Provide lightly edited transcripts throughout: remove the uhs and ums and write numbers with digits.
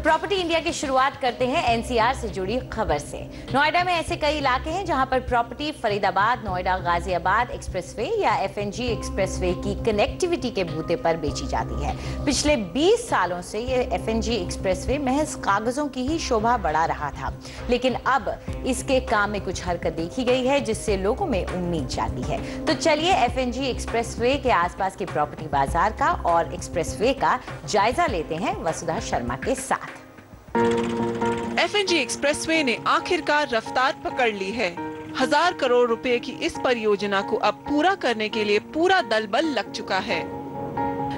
Property India की शुरुआत करते हैं एनसीआर से जुड़ी खबर से। नोएडा में ऐसे कई इलाके हैं जहां पर प्रॉपर्टी फरीदाबाद, नोएडा, गाजियाबाद एक्सप्रेसवे या एफएनजी एक्सप्रेसवे की कनेक्टिविटी के बूते पर बेची जाती है। पिछले 20 सालों से ये एफएनजी एक्सप्रेसवे महज कागजों की ही शोभा बढ़ा रहा था, लेकिन अब इसके काम में कुछ हरकत देखी गई है जिससे लोगों में उम्मीद जाती है। तो चलिए एफएनजी एक्सप्रेसवे के आसपास के प्रॉपर्टी बाजार का और एक्सप्रेसवे का जायजा लेते हैं वसुधा शर्मा के साथ। एफएनजी एक्सप्रेसवे ने आखिरकार रफ्तार पकड़ ली है। 1000 करोड़ रुपए की इस परियोजना को अब पूरा करने के लिए पूरा दल बल लग चुका है।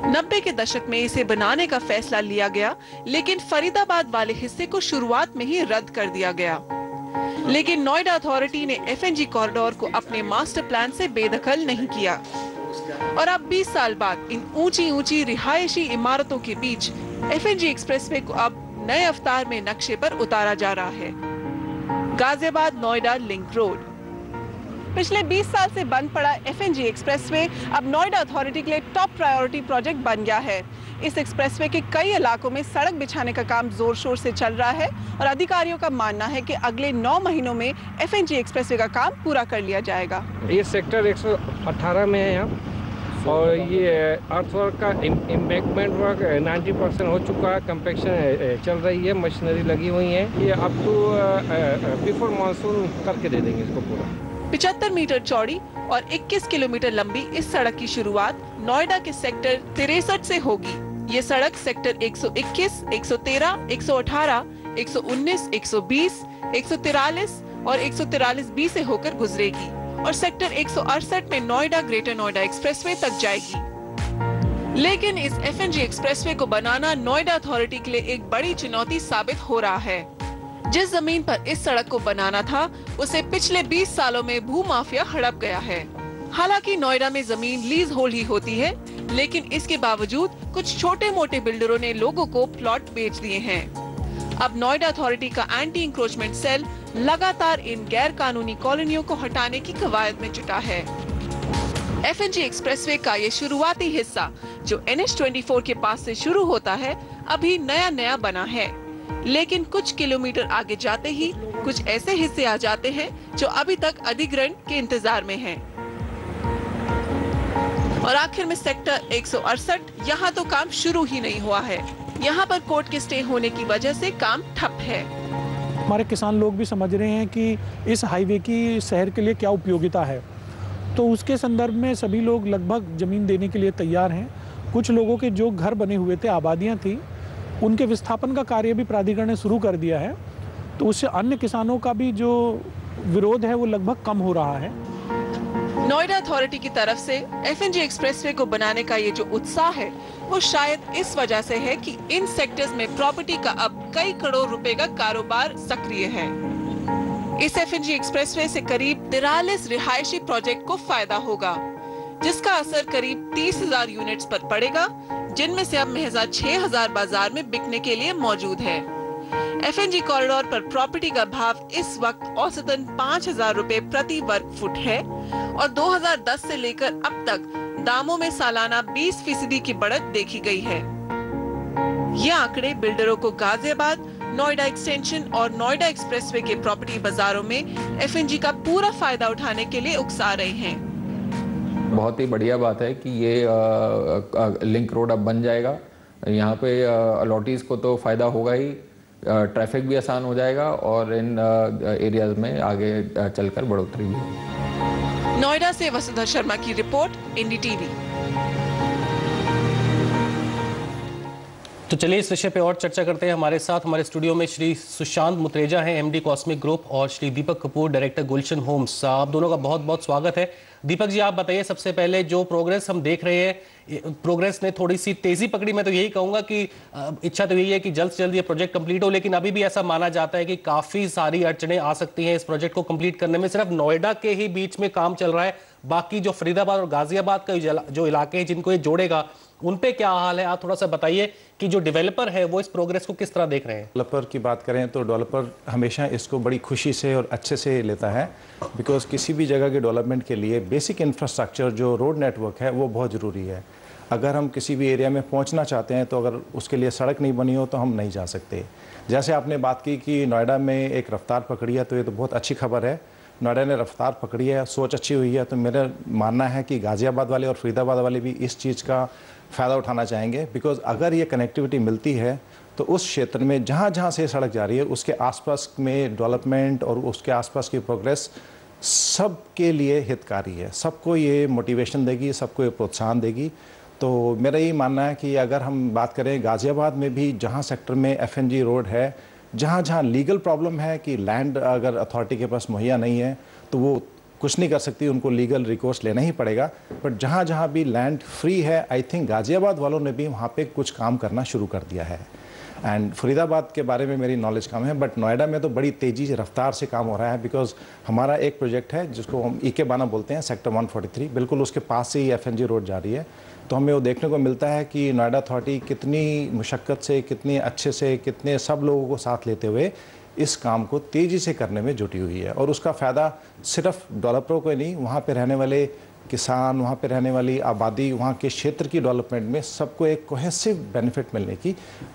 90 के दशक में इसे बनाने का फैसला लिया गया, लेकिन फरीदाबाद वाले हिस्से को शुरुआत में ही रद्द कर दिया गया। लेकिन नोएडा अथॉरिटी ने एफएनजी कॉरिडोर को अपने मास्टर प्लान से बेदखल नहीं किया और अब 20 साल बाद इन ऊंची ऊंची रिहायशी इमारतों के बीच एफएनजी एक्सप्रेसवे को अब नए अवतार में नक्शे पर उतारा जा रहा है। Ghaziabad Noida link road. पिछले 20 साल से बंद पड़ा एफएनजी एक्सप्रेसवे अब नोएडा अथॉरिटी के लिए टॉप प्रायोरिटी प्रोजेक्ट बन गया है। इस एक्सप्रेसवे के कई इलाकों में सड़क बिछाने का काम जोर शोर से चल रहा है और अधिकारियों का मानना है कि अगले 9 महीनों में एफएनजी एक्सप्रेसवे का काम पूरा कर लिया जाएगा। ये सेक्टर 118 में है यहाँ और ये अर्थवर्क का एम्बैंकमेंट वर्क 90% हो चुका है। कंपैक्शन चल रही है, मशीनरी लगी हुई है। ये अप टू बिफोर मानसून करके दे देंगे इसको पूरा। 75 मीटर चौड़ी और 21 किलोमीटर लंबी इस सड़क की शुरुआत नोएडा के सेक्टर 63 से होगी। ये सड़क सेक्टर 121, 113, 118, 119, 120, 143 और 143B से होकर गुजरेगी और सेक्टर 168 में नोएडा ग्रेटर नोएडा एक्सप्रेसवे तक जाएगी। लेकिन इस एफएनजी एक्सप्रेसवे को बनाना नोएडा अथॉरिटी के लिए एक बड़ी चुनौती साबित हो रहा है। जिस जमीन पर इस सड़क को बनाना था उसे पिछले 20 सालों में भूमाफिया हड़प गया है। हालांकि नोएडा में जमीन लीज होल्ड ही होती है, लेकिन इसके बावजूद कुछ छोटे मोटे बिल्डरों ने लोगों को प्लॉट बेच दिए हैं। अब नोएडा अथॉरिटी का एंटी इंक्रोचमेंट सेल लगातार इन गैर कानूनी कॉलोनियों को हटाने की कवायद में जुटा है। एफएनजी एक्सप्रेसवे का ये शुरुआती हिस्सा जो NH24 के पास से शुरू होता है अभी नया बना है, लेकिन कुछ किलोमीटर आगे जाते ही कुछ ऐसे हिस्से आ जाते हैं जो अभी तक अधिग्रहण के इंतजार में हैं। और आखिर में सेक्टर 168, यहाँ तो काम शुरू ही नहीं हुआ है। यहाँ पर कोर्ट के स्टे होने की वजह से काम ठप है। हमारे किसान लोग भी समझ रहे हैं कि इस हाईवे की शहर के लिए क्या उपयोगिता है, तो उसके संदर्भ में सभी लोग लगभग ज़मीन देने के लिए तैयार हैं। कुछ लोगों के जो घर बने हुए थे, आबादियां थी, उनके विस्थापन का कार्य भी प्राधिकरण ने शुरू कर दिया है, तो उससे अन्य किसानों का भी जो विरोध है वो लगभग कम हो रहा है। नोएडा अथॉरिटी की तरफ से एफएनजी एक्सप्रेसवे को बनाने का ये जो उत्साह है वो शायद इस वजह से है कि इन सेक्टर्स में प्रॉपर्टी का अब कई करोड़ रुपए का कारोबार सक्रिय है। इस एफएनजी एक्सप्रेसवे से करीब 43 रिहायशी प्रोजेक्ट को फायदा होगा, जिसका असर करीब 30,000 यूनिट्स पर पड़ेगा, जिनमें से अब महज 6,000 बाजार में बिकने के लिए मौजूद है। एफएनजी कॉरिडोर पर प्रॉपर्टी का भाव इस वक्त औसतन 5,000 रुपए प्रति वर्ग फुट है और 2010 से लेकर अब तक दामों में सालाना 20% की बढ़त देखी गई है। ये आंकड़े बिल्डरों को गाजियाबाद, नोएडा एक्सटेंशन और नोएडा एक्सप्रेसवे के प्रॉपर्टी बाजारों में एफएनजी का पूरा फायदा उठाने के लिए उकसा रहे हैं। बहुत ही बढ़िया बात है कि ये लिंक रोड अब बन जाएगा। यहाँ पे अलॉटीज को तो फायदा होगा ही, ट्रैफिक भी आसान हो जाएगा और इन एरियाज में आगे चलकर बढ़ोतरी भी होगी। नोएडा से वसुधा शर्मा की रिपोर्ट, NDTV। तो चलिए इस विषय पे और चर्चा करते हैं। हमारे साथ हमारे स्टूडियो में श्री सुशांत मुत्रेजा हैं, MD कॉस्मिक ग्रुप, और श्री दीपक कपूर, डायरेक्टर गुलशन होम्स। आप दोनों का बहुत बहुत स्वागत है। दीपक जी, आप बताइए, सबसे पहले जो प्रोग्रेस हम देख रहे हैं, प्रोग्रेस ने थोड़ी सी तेजी पकड़ी। मैं तो यही कहूंगा कि इच्छा तो यही है कि जल्द से जल्द ये प्रोजेक्ट कंप्लीट हो, लेकिन अभी भी ऐसा माना जाता है कि काफी सारी अड़चनें आ सकती हैं इस प्रोजेक्ट को कंप्लीट करने में। सिर्फ नोएडा के ही बीच में काम चल रहा है, बाकी जो फरीदाबाद और गाजियाबाद का जो इलाके हैं जिनको ये जोड़ेगा, उन पे क्या हाल है? आप थोड़ा सा बताइए कि जो डेवलपर है वो इस प्रोग्रेस को किस तरह देख रहे हैं। डेवलपर की बात करें तो डेवलपर हमेशा इसको बड़ी खुशी से और अच्छे से लेता है, बिकॉज किसी भी जगह के डेवलपमेंट के लिए बेसिक इंफ्रास्ट्रक्चर जो रोड नेटवर्क है वो बहुत ज़रूरी है। अगर हम किसी भी एरिया में पहुंचना चाहते हैं तो अगर उसके लिए सड़क नहीं बनी हो तो हम नहीं जा सकते। जैसे आपने बात की कि नोएडा में एक रफ्तार पकड़ी है, तो ये तो बहुत अच्छी खबर है। नोएडा ने रफ्तार पकड़ी है, सोच अच्छी हुई है, तो मेरा मानना है कि गाज़ियाबाद वाले और फरीदाबाद वाले भी इस चीज़ का फ़ायदा उठाना चाहेंगे। बिकॉज़ अगर ये कनेक्टिविटी मिलती है तो उस क्षेत्र में जहाँ जहाँ से सड़क जा रही है उसके आसपास में डेवलपमेंट और उसके आसपास की प्रोग्रेस सबके लिए हितकारी है। सबको ये मोटिवेशन देगी, सबको ये प्रोत्साहन देगी। तो मेरा ये मानना है कि अगर हम बात करें गाज़ियाबाद में भी जहाँ सेक्टर में FNG रोड है, जहाँ जहाँ लीगल प्रॉब्लम है कि लैंड अगर अथॉरिटी के पास मुहैया नहीं है तो वो कुछ नहीं कर सकती, उनको लीगल रिकोर्स लेना ही पड़ेगा। बट जहाँ जहाँ भी लैंड फ्री है, आई थिंक गाज़ियाबाद वालों ने भी वहाँ पे कुछ काम करना शुरू कर दिया है। एंड फरीदाबाद के बारे में मेरी नॉलेज कम है, बट नोएडा में तो बड़ी तेज़ी से रफ्तार से काम हो रहा है। बिकॉज हमारा एक प्रोजेक्ट है जिसको हम इकेबाना बोलते हैं, सेक्टर 143, बिल्कुल उसके पास से ही FNG रोड जा रही है। तो हमें वो देखने को मिलता है कि नोएडा अथॉरिटी कितनी मुशक्क़त से, कितनी अच्छे से, कितने सब लोगों को साथ लेते हुए इस काम को तेज़ी से करने में जुटी हुई है। और उसका फ़ायदा सिर्फ डेवलपरों को ही नहीं, वहाँ पे रहने वाले किसान, वहाँ पे रहने वाली आबादी, वहाँ के क्षेत्र की डेवलपमेंट में सबको एक कोहेसिव बेनिफिट मिलने की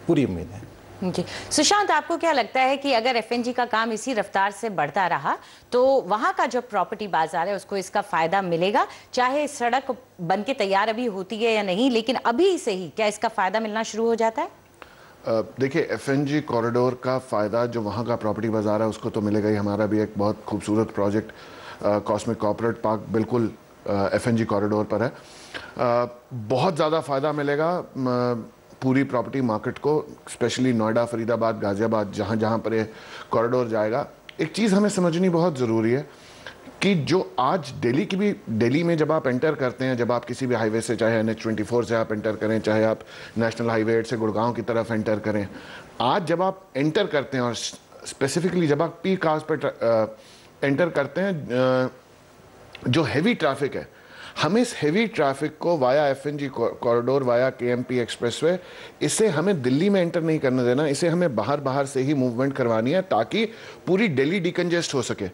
पूरी उम्मीद है। जी सुशांत, आपको क्या लगता है कि अगर FNG का काम इसी रफ्तार से बढ़ता रहा तो वहाँ का जो प्रॉपर्टी बाजार है उसको इसका फ़ायदा मिलेगा? चाहे सड़क बन के तैयार अभी होती है या नहीं, लेकिन अभी से ही क्या इसका फ़ायदा मिलना शुरू हो जाता है? देखिए, FNG कॉरिडोर का फ़ायदा जो वहाँ का प्रॉपर्टी बाजार है उसको तो मिलेगा ही। हमारा भी एक बहुत खूबसूरत प्रोजेक्ट कॉस्मिक कॉर्पोरेट पार्क बिल्कुल FNG कॉरिडोर पर है। बहुत ज़्यादा फ़ायदा मिलेगा पूरी प्रॉपर्टी मार्केट को, स्पेशली नोएडा, फरीदाबाद, गाज़ियाबाद, जहाँ जहाँ पर ये कॉरिडोर जाएगा। एक चीज़ हमें समझनी बहुत ज़रूरी है कि जो आज दिल्ली में जब आप एंटर करते हैं, जब आप किसी भी हाईवे से, चाहे NH24 से आप एंटर करें, चाहे आप नेशनल हाईवे 8 से गुड़गांव की तरफ एंटर करें, आज जब आप एंटर करते हैं और स्पेसिफिकली जब आप पीक आवर्स पर एंटर करते हैं, जो हैवी ट्रैफिक है, हमें इस हैवी ट्रैफिक को via FNG corridor, via KMP expressway, इसे हमें दिल्ली में एंटर नहीं करने देना। इसे हमें बाहर से ही मूवमेंट करवानी है ताकि पूरी दिल्ली डिकंजेस्ट हो सके।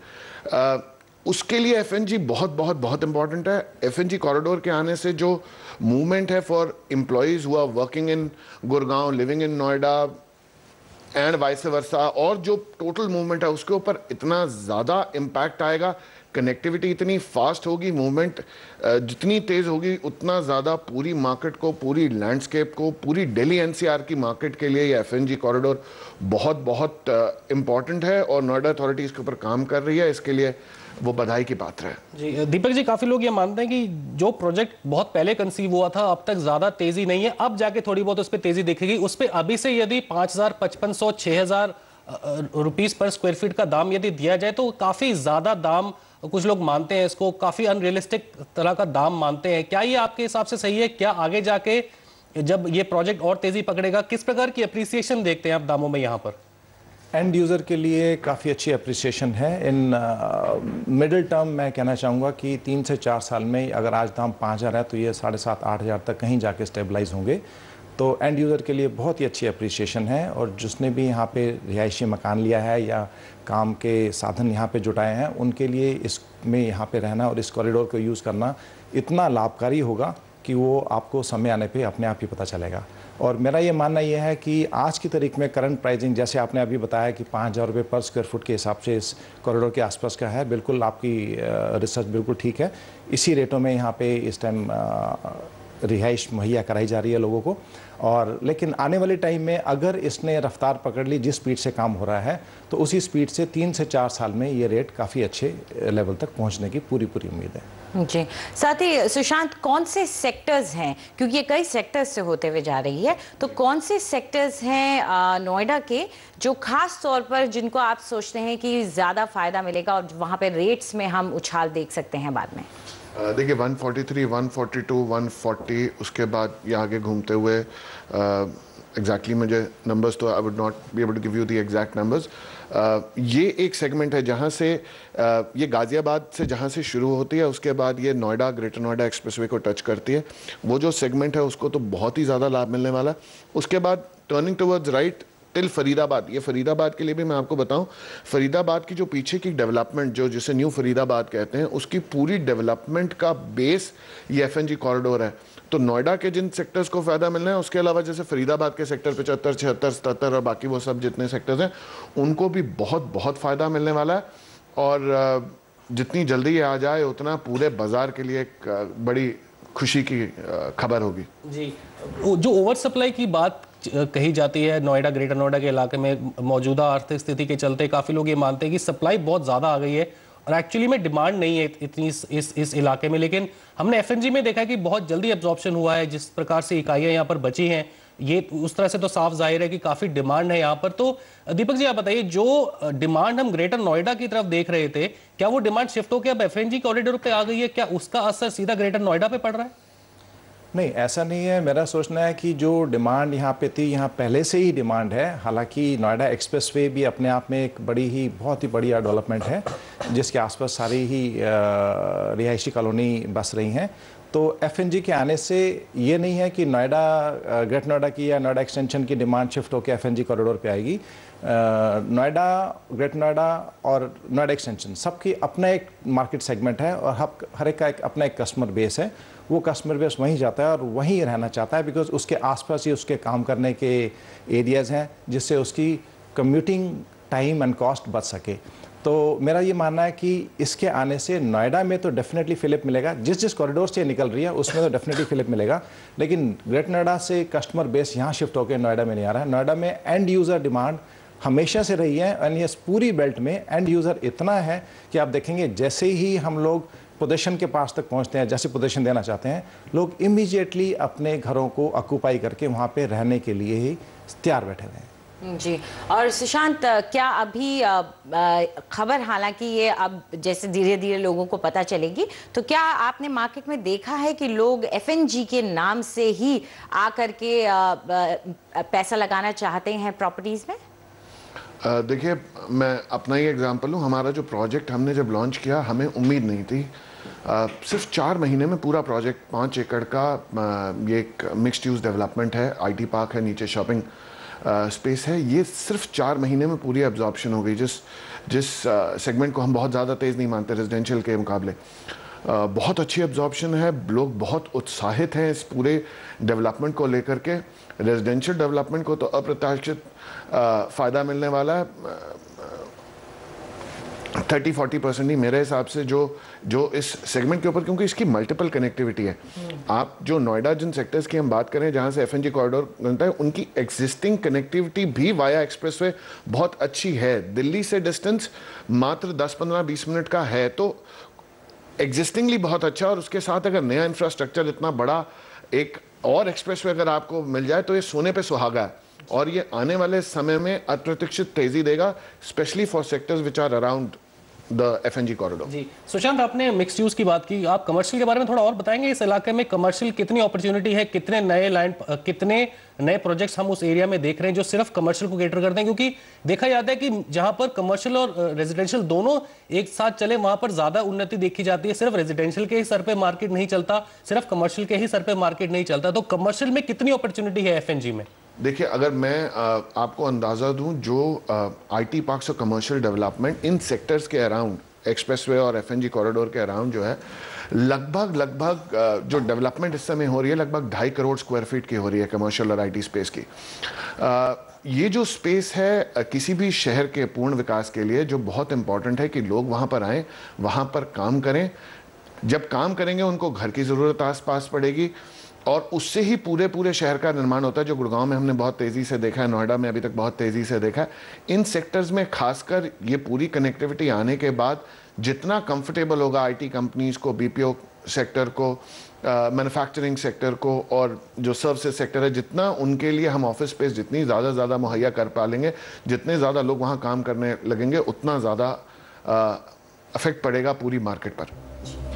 उसके लिए FNG बहुत इंपॉर्टेंट है। FNG कॉरिडोर के आने से जो मूवमेंट है for employees who are working in Gurgaon, living in Noida and vice versa, और जो टोटल मूवमेंट है उसके ऊपर इतना ज़्यादा इम्पैक्ट आएगा। कनेक्टिविटी इतनी फास्ट होगी, मूवमेंट जितनी तेज़ होगी उतना ज़्यादा पूरी मार्केट को, पूरी लैंडस्केप को, पूरी दिल्ली NCR की मार्केट के लिए ये FNG कॉरिडोर बहुत इम्पॉर्टेंट है और नोएडा अथॉरिटी इसके ऊपर काम कर रही है। इसके लिए वो बधाई की पात्र है। जी दीपक जी, काफ़ी लोग ये मानते हैं कि जो प्रोजेक्ट बहुत पहले कंसीव हुआ था अब तक ज़्यादा तेज़ी नहीं है, अब जाके थोड़ी बहुत उस पर तेज़ी दिखेगी। उस पर अभी से यदि 5,000, 5,500, 6,000 रुपीस पर स्क्वायर फीट का दाम यदि दिया जाए तो काफ़ी ज़्यादा दाम कुछ लोग मानते हैं, इसको काफ़ी अनरियलिस्टिक तरह का दाम मानते हैं। क्या ये आपके हिसाब से सही है? क्या आगे जाके जब ये प्रोजेक्ट और तेज़ी पकड़ेगा, किस प्रकार की अप्रिसिएशन देखते हैं आप दामों में यहाँ पर? एंड यूज़र के लिए काफ़ी अच्छी अप्रिसिएशन है। इन मिडिल टर्म मैं कहना चाहूँगा कि 3 से 4 साल में अगर आज दाम 5,000 है तो ये 7,500-8,000 तक कहीं जाके स्टेबलाइज होंगे। तो एंड यूज़र के लिए बहुत ही अच्छी अप्रिसिएशन है। और जिसने भी यहाँ पे रिहायशी मकान लिया है या काम के साधन यहाँ पे जुटाए हैं, उनके लिए इसमें यहाँ पे रहना और इस कॉरिडोर को यूज़ करना इतना लाभकारी होगा कि वो आपको समय आने पे अपने आप ही पता चलेगा। और मेरा ये मानना ये है कि आज की तारीख में करंट प्राइसिंग, जैसे आपने अभी बताया कि 5,000 रुपये पर स्क्वायर फुट के हिसाब से इस कॉरिडोर के आसपास का है, बिल्कुल आपकी रिसर्च बिल्कुल ठीक है। इसी रेटों में यहाँ पे इस टाइम रिहाइश मुहैया कराई जा रही है लोगों को। और लेकिन आने वाले टाइम में अगर इसने रफ्तार पकड़ ली, जिस स्पीड से काम हो रहा है, तो उसी स्पीड से 3 से 4 साल में ये रेट काफ़ी अच्छे लेवल तक पहुंचने की पूरी उम्मीद है। जी, साथ ही सुशांत, कौन से सेक्टर्स हैं, क्योंकि ये कई सेक्टर्स से होते हुए जा रही है, तो कौन से सेक्टर्स हैं नोएडा के जो खास तौर पर जिनको आप सोचते हैं कि ज़्यादा फ़ायदा मिलेगा और वहाँ पे रेट्स में हम उछाल देख सकते हैं बाद में? देखिए 143, 142, 140, उसके बाद ये आगे घूमते हुए एग्जैक्टली मुझे नंबर्स तो I would not be able to give you the exact numbers. ये एक सेगमेंट है जहाँ से ये गाज़ियाबाद से जहाँ से शुरू होती है, उसके बाद ये नोएडा, ग्रेटर नोएडा एक्सप्रेसवे को टच करती है। वो जो सेगमेंट है उसको तो बहुत ही ज़्यादा लाभ मिलने वाला है। उसके बाद turning towards right till Faridabad, ये फरीदाबाद के लिए भी मैं आपको बताऊं, फरीदाबाद की जो पीछे की डेवलपमेंट जो जिसे न्यू फरीदाबाद कहते हैं, उसकी पूरी डेवलपमेंट का बेस ये एफएनजी कॉरिडोर है। तो नोएडा के जिन सेक्टर्स को फायदा मिलना है, उसके अलावा जैसे फरीदाबाद के सेक्टर 75, 76, 77 और बाकी वो सब जितने सेक्टर्स हैं, उनको भी बहुत बहुत फायदा मिलने वाला है। और जितनी जल्दी ये आ जाए उतना पूरे बाजार के लिए एक बड़ी खुशी की खबर होगी। जी, जो ओवर सप्लाई की बात कही जाती है नोएडा, ग्रेटर नोएडा के इलाके में मौजूदा आर्थिक स्थिति के चलते काफ़ी लोग ये मानते हैं कि सप्लाई बहुत ज़्यादा आ गई है और एक्चुअली में डिमांड नहीं है इतनी इस इलाके में। लेकिन हमने एफएनजी में देखा है कि बहुत जल्दी एब्जॉर्प्शन हुआ है, जिस प्रकार से इकाइयाँ यहाँ पर बची हैं, ये उस तरह से तो साफ जाहिर है कि काफ़ी डिमांड है यहाँ पर। तो दीपक जी आप बताइए, जो डिमांड हम ग्रेटर नोएडा की तरफ देख रहे थे, क्या वो डिमांड शिफ्ट होकर अब एफएनजी कॉरिडोर पे आ गई है? क्या उसका असर सीधा ग्रेटर नोएडा पे पड़ रहा है? नहीं, ऐसा नहीं है। मेरा सोचना है कि जो डिमांड यहाँ पे थी, यहाँ पहले से ही डिमांड है। हालांकि नोएडा एक्सप्रेसवे भी अपने आप में एक बहुत ही बढ़िया डेवलपमेंट है, जिसके आसपास सारी ही रिहायशी कॉलोनी बस रही हैं। तो एफएनजी के आने से ये नहीं है कि नोएडा, ग्रेटर नोएडा की या नोएडा एक्सटेंशन की डिमांड शिफ्ट होकर एफएनजी कॉरिडोर पे आएगी। नोएडा, ग्रेटर नोएडा और नोएडा एक्सटेंशन सबकी अपना एक मार्केट सेगमेंट है और हर एक का अपना एक कस्टमर बेस है। वो कस्टमर बेस वहीं जाता है और वहीं रहना चाहता है, बिकॉज उसके आसपास ही उसके काम करने के एरियाज़ हैं, जिससे उसकी कम्यूटिंग टाइम एंड कॉस्ट बच सके। तो मेरा ये मानना है कि इसके आने से नोएडा में तो डेफिनेटली फिलिप मिलेगा। जिस कॉरिडोर से निकल रही है उसमें तो डेफिनेटली फिलिप मिलेगा, लेकिन ग्रेटर नोएडा से कस्टमर बेस यहाँ शिफ्ट होकर नोएडा में नहीं आ रहा है। नोएडा में एंड यूज़र डिमांड हमेशा से रही है और ये पूरी बेल्ट में एंड यूज़र इतना है कि आप देखेंगे जैसे ही हम लोग पोजीशन के पास तक पहुंचते हैं, जैसे पोजीशन देना चाहते हैं, लोग इमीडिएटली अपने घरों को ऑक्यूपाई करके वहाँ पे रहने के लिए ही तैयार बैठे हुए हैं। जी, और सुशांत, क्या अभी खबर, हालांकि ये अब जैसे धीरे धीरे लोगों को पता चलेगी, तो क्या आपने मार्केट में देखा है कि लोग एफएनजी के नाम से ही आकर के पैसा लगाना चाहते हैं प्रॉपर्टीज में? देखिए, मैं अपना ही एग्जांपल लूँ। हमारा जो प्रोजेक्ट हमने जब लॉन्च किया, हमें उम्मीद नहीं थी। सिर्फ 4 महीने में पूरा प्रोजेक्ट 5 एकड़ का ये एक मिक्स्ड यूज़ डेवलपमेंट है, आईटी पार्क है, नीचे शॉपिंग स्पेस है। ये सिर्फ 4 महीने में पूरी एब्जॉर्प्शन हो गई, जिस सेगमेंट को हम बहुत ज़्यादा तेज़ नहीं मानते रेजिडेंशियल के मुकाबले। बहुत अच्छी एब्जॉर्प्शन है, लोग बहुत उत्साहित हैं इस पूरे डेवलपमेंट को लेकर के। रेजिडेंशियल डेवलपमेंट को तो अप्रत्याशित फ़ायदा मिलने वाला है। 30-40% नहीं, मेरे हिसाब से जो इस सेगमेंट के ऊपर, क्योंकि इसकी मल्टीपल कनेक्टिविटी है। आप जो नोएडा जिन सेक्टर्स की हम बात करें जहां से एफएनजी कॉरिडोर बनता है, उनकी एग्जिस्टिंग कनेक्टिविटी भी वाया एक्सप्रेसवे बहुत अच्छी है। दिल्ली से डिस्टेंस मात्र 10-15-20 मिनट का है, तो एग्जिस्टिंगली बहुत अच्छा। और उसके साथ अगर नया इंफ्रास्ट्रक्चर इतना बड़ा एक और एक्सप्रेसवे अगर आपको मिल जाए, तो ये सोने पे सुहागा है और ये आने वाले समय में अप्रत्याशित तेजी देगा, specially for sectors which are around the FNG corridor. जी, सुशांत, आपने मिक्स्ड यूज की बात की, आप कमर्शियल के बारे में थोड़ा और बताएंगे? इस इलाके में कमर्शियल कितनी अपॉर्चुनिटी है, कितने नए प्रोजेक्ट्स हम उस एरिया में देख रहे हैं जो सिर्फ कमर्शियल को कैटर करते हैं? क्योंकि देखा जाता है कि जहां पर कमर्शियल और रेजिडेंशियल दोनों एक साथ चले, वहां पर ज्यादा उन्नति देखी जाती है। सिर्फ रेजिडेंशियल के ही सर पे मार्केट नहीं चलता, सिर्फ कमर्शियल के ही सर पे मार्केट नहीं चलता। तो कमर्शियल में कितनी अपॉर्चुनिटी है एफएनजी में? देखिए, अगर मैं आपको अंदाज़ा दूं, जो आईटी पार्क्स और कमर्शियल डेवलपमेंट इन सेक्टर्स के अराउंड, एक्सप्रेसवे और एफएनजी कॉरिडोर के अराउंड जो है, लगभग जो डेवलपमेंट इस समय हो रही है, लगभग 2.5 करोड़ स्क्वायर फीट की हो रही है कमर्शियल और आईटी स्पेस की। ये जो स्पेस है किसी भी शहर के पूर्ण विकास के लिए जो बहुत इंपॉर्टेंट है कि लोग वहाँ पर आएँ, वहाँ पर काम करें। जब काम करेंगे उनको घर की ज़रूरत आस पास पड़ेगी और उससे ही पूरे शहर का निर्माण होता है, जो गुड़गांव में हमने बहुत तेज़ी से देखा है, नोएडा में अभी तक बहुत तेज़ी से देखा है। इन सेक्टर्स में खासकर ये पूरी कनेक्टिविटी आने के बाद जितना कंफर्टेबल होगा आईटी कंपनीज़ को, बीपीओ सेक्टर को, मैन्युफैक्चरिंग सेक्टर को और जो सर्विसेज सेक्टर है, जितना उनके लिए हम ऑफिस स्पेस जितनी ज़्यादा मुहैया कर पालेंगे, जितने ज़्यादा लोग वहाँ काम करने लगेंगे, उतना ज़्यादा इफेक्ट पड़ेगा पूरी मार्केट पर।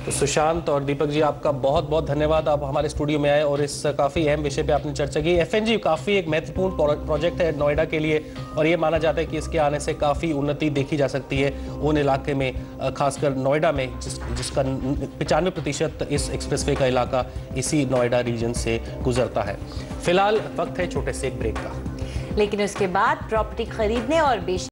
तो सुशांत और दीपक जी, आपका बहुत बहुत धन्यवाद, आप हमारे स्टूडियो में आए और इस काफ़ी अहम विषय पे आपने चर्चा की। एफएनजी काफ़ी एक महत्वपूर्ण प्रोजेक्ट है नोएडा के लिए और ये माना जाता है कि इसके आने से काफ़ी उन्नति देखी जा सकती है उन इलाके में, खासकर नोएडा में जिसका 95% इस एक्सप्रेसवे का इलाका इसी नोएडा रीजन से गुजरता है। फिलहाल वक्त है छोटे से एक ब्रेक का। लेकिन उसके बाद प्रॉपर्टी खरीदने और बेचने